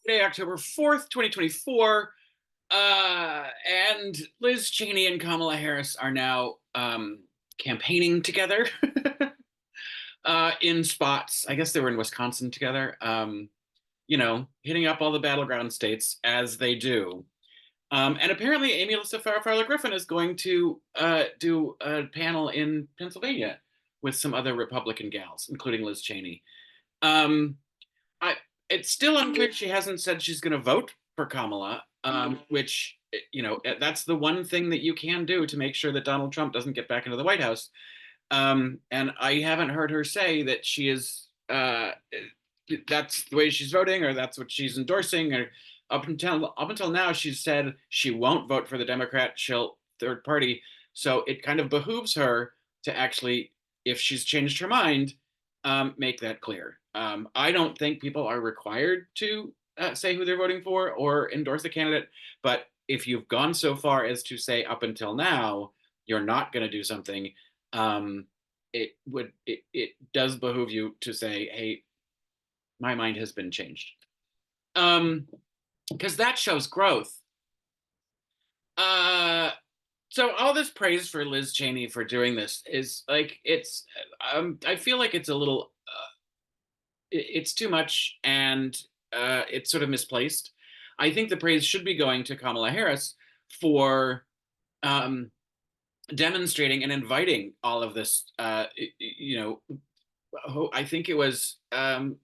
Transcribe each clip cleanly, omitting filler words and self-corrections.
Friday, October 4th, 2024. And Liz Cheney and Kamala Harris are now campaigning together in spots. I guess they were in Wisconsin together, hitting up all the battleground states as they do. And apparently, Amy Alyssa Farrell Griffin is going to do a panel in Pennsylvania with some other Republican gals, including Liz Cheney. Um, I it's still unclear. She hasn't said she's going to vote for Kamala, which that's the one thing that you can do to make sure that Donald Trump doesn't get back into the White House. And I haven't heard her say that she is that's the way she's voting or that's what she's endorsing. Or up until now, she's said she won't vote for the Democrat. She'll third party. So it kind of behooves her to actually, if she's changed her mind, make that clear. I don't think people are required to say who they're voting for or endorse the candidate. But if you've gone so far as to say up until now you're not going to do something, it does behoove you to say, hey, my mind has been changed, because that shows growth. So all this praise for Liz Cheney for doing this is like I feel like it's a little it's too much, and it's sort of misplaced. I think the praise should be going to Kamala Harris for demonstrating and inviting all of this. I think it was Sonny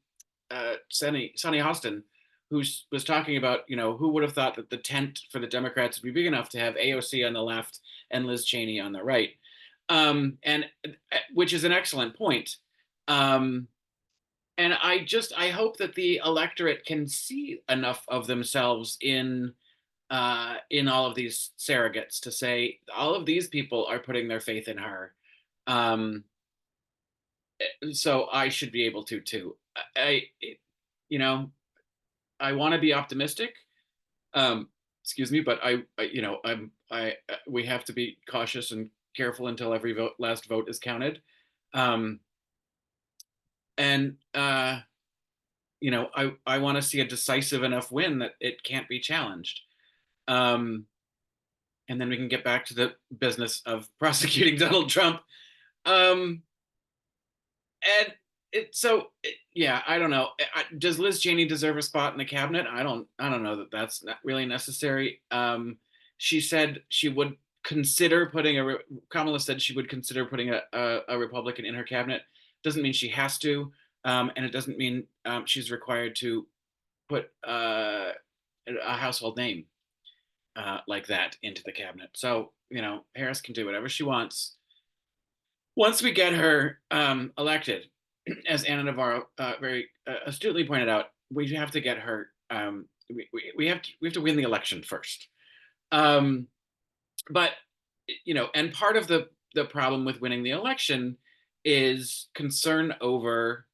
Hostin who was talking about, who would have thought that the tent for the Democrats would be big enough to have AOC on the left and Liz Cheney on the right, and which is an excellent point. And I hope that the electorate can see enough of themselves in all of these surrogates to say all of these people are putting their faith in her. So I should be able to too. I want to be optimistic. Excuse me, but we have to be cautious and careful until every last vote is counted. And I want to see a decisive enough win that it can't be challenged. And then we can get back to the business of prosecuting Donald Trump. And yeah, I don't know. Does Liz Cheney deserve a spot in the cabinet? I don't know that that's not really necessary. She said she would consider putting Kamala said she would consider putting a Republican in her cabinet. Doesn't mean she has to, and it doesn't mean she's required to put a household name like that into the cabinet. So Harris can do whatever she wants. Once we get her elected, as Anna Navarro very astutely pointed out, we have to get her. We have to win the election first. But and part of the problem with winning the election is concern over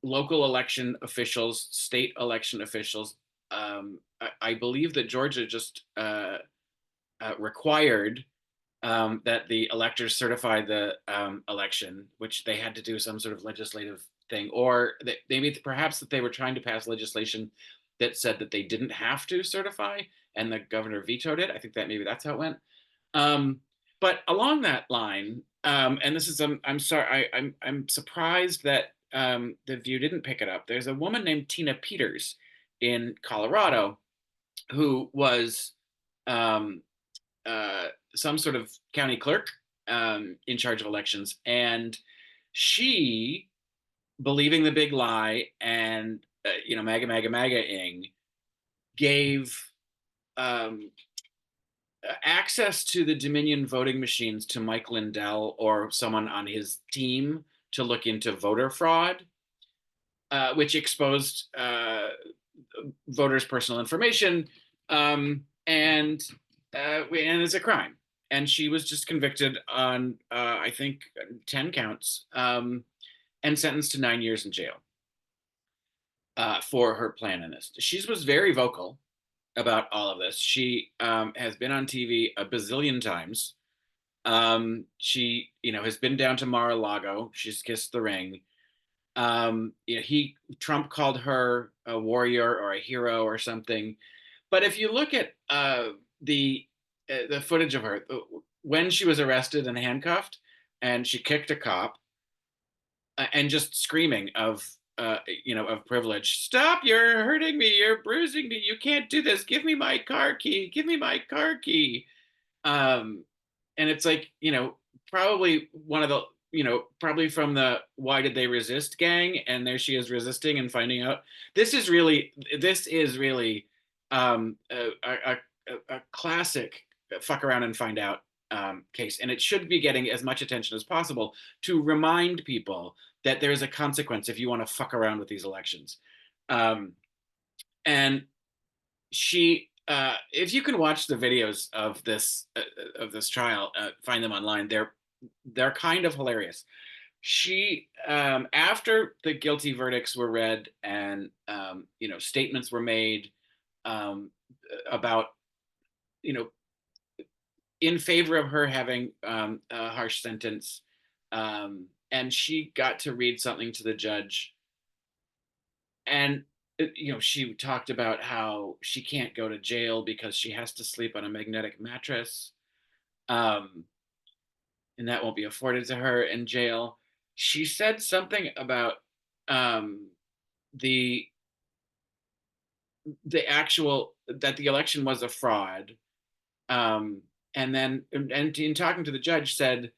local election officials, state election officials. I believe that Georgia just required that the electors certify the election, which they had to do some sort of legislative thing, or that maybe perhaps that they were trying to pass legislation that said that they didn't have to certify, and the governor vetoed it. I think that maybe that's how it went. But along that line, and this is I'm sorry, I'm surprised that the View didn't pick it up. There's a woman named Tina Peters in Colorado who was some sort of county clerk in charge of elections, and she, believing the big lie and MAGA-ing, gave access to the Dominion voting machines to Mike Lindell or someone on his team to look into voter fraud, which exposed voters' personal information, and is a crime. And she was just convicted on, I think, 10 counts, and sentenced to 9 years in jail for her plan in this. She was very vocal about all of this. She has been on TV a bazillion times. She, has been down to Mar-a-Lago. She's kissed the ring. Trump called her a warrior or a hero or something. But if you look at the footage of her when she was arrested and handcuffed, and she kicked a cop, and just screaming of privilege. Stop! You're hurting me. You're bruising me. You can't do this. Give me my car key. Give me my car key. Um, and it's like, probably one of the, probably from the Why Did They Resist gang, and there she is resisting and finding out. This is really a classic fuck around and find out case, and it should be getting as much attention as possible to remind people that there's a consequence if you want to fuck around with these elections. And if you can watch the videos of this trial, find them online. They're kind of hilarious. She After the guilty verdicts were read, and statements were made about, you know in favor of her having a harsh sentence, and she got to read something to the judge, and she talked about how she can't go to jail because she has to sleep on a magnetic mattress, um, and that won't be afforded to her in jail. She said something about um, the the actual that the election was a fraud, um, and then and in talking to the judge said,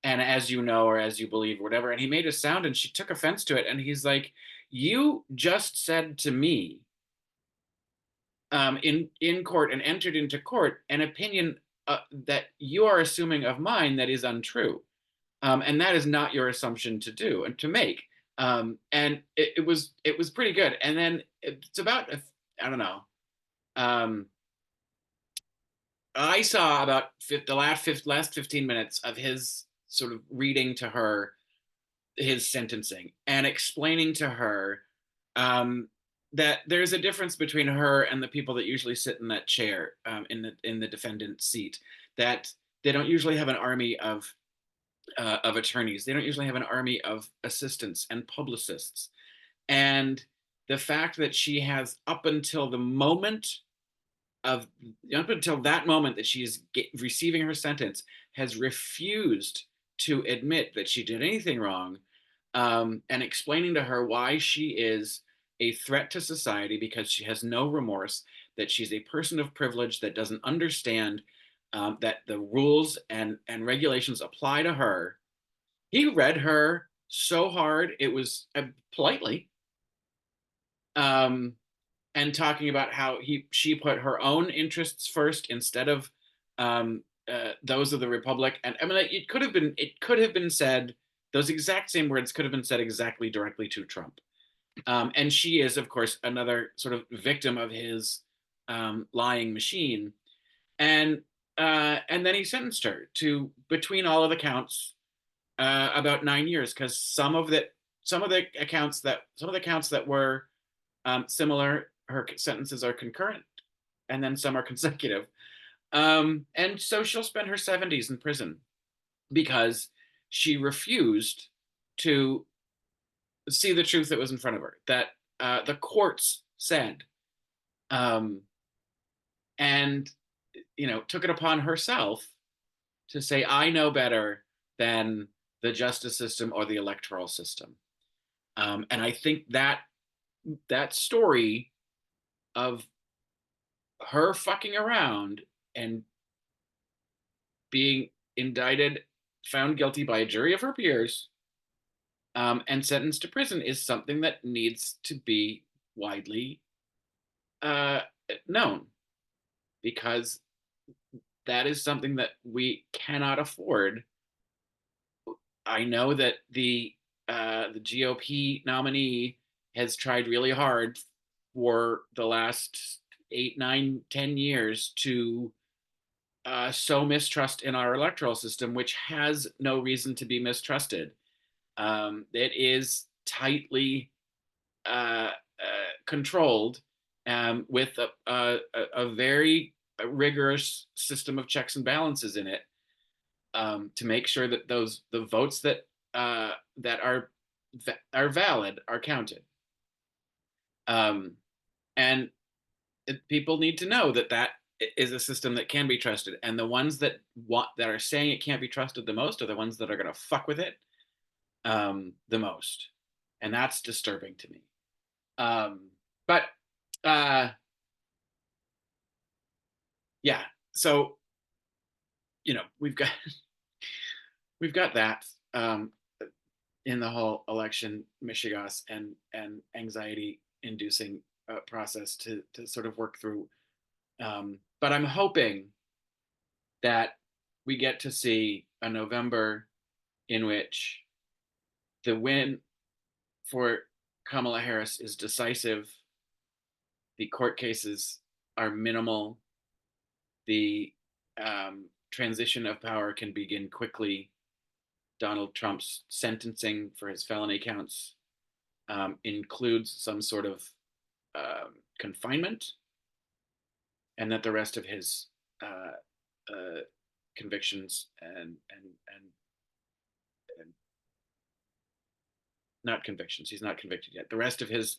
and as you know, or as you believe, or whatever, and he made a sound, and she took offense to it, and he's like, you just said to me, in court, and entered into court an opinion that you are assuming of mine that is untrue, and that is not your assumption to do and to make. And it was pretty good. And then it's about, I don't know. I saw about the last 15 minutes of his sort of reading to her his sentencing and explaining to her, um, that there's a difference between her and the people that usually sit in that chair, in the defendant's seat. That they don't usually have an army of attorneys. They don't usually have an army of assistants and publicists. And the fact that she has, of up until that moment that she's receiving her sentence, has refused to admit that she did anything wrong, and explaining to her why she is a threat to society because she has no remorse, that she's a person of privilege that doesn't understand, that the rules and regulations apply to her. He read her so hard, it was politely, um, and talking about how she put her own interests first instead of those of the republic. And I mean, it could have been said, those exact same words could have been said exactly directly to Trump. And she is, of course, another sort of victim of his lying machine. And then he sentenced her to, between all of the counts, about 9 years, because some of the counts that were similar, her sentences are concurrent, and then some are consecutive. And so she'll spend her 70s in prison because she refused to see the truth that was in front of her, that the courts said, um, and took it upon herself to say, I know better than the justice system or the electoral system. And I think that story of her fucking around and being indicted, found guilty by a jury of her peers, and sentenced to prison, is something that needs to be widely uh, known, because that is something that we cannot afford. I know that the GOP nominee has tried really hard for the last 8, 9, 10 years to sow mistrust in our electoral system, which has no reason to be mistrusted. It is tightly controlled, with a very rigorous system of checks and balances in it, to make sure that the votes that are are valid are counted. Um, and people need to know that that is a system that can be trusted. And the ones that are saying it can't be trusted the most are the ones that are going to fuck with it the most, and that's disturbing to me. But uh, yeah, so we've got we've got that in the whole election mishigas and anxiety inducing process to sort of work through. But I'm hoping that we get to see a November in which the win for Kamala Harris is decisive, the court cases are minimal, the transition of power can begin quickly. Donald Trump's sentencing for his felony counts includes some sort of confinement, and that the rest of his convictions and not convictions, he's not convicted yet. The rest of his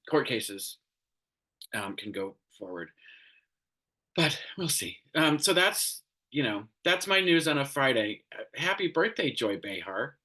court cases can go forward, but we'll see. So that's my news on a Friday. Happy birthday, Joy Behar.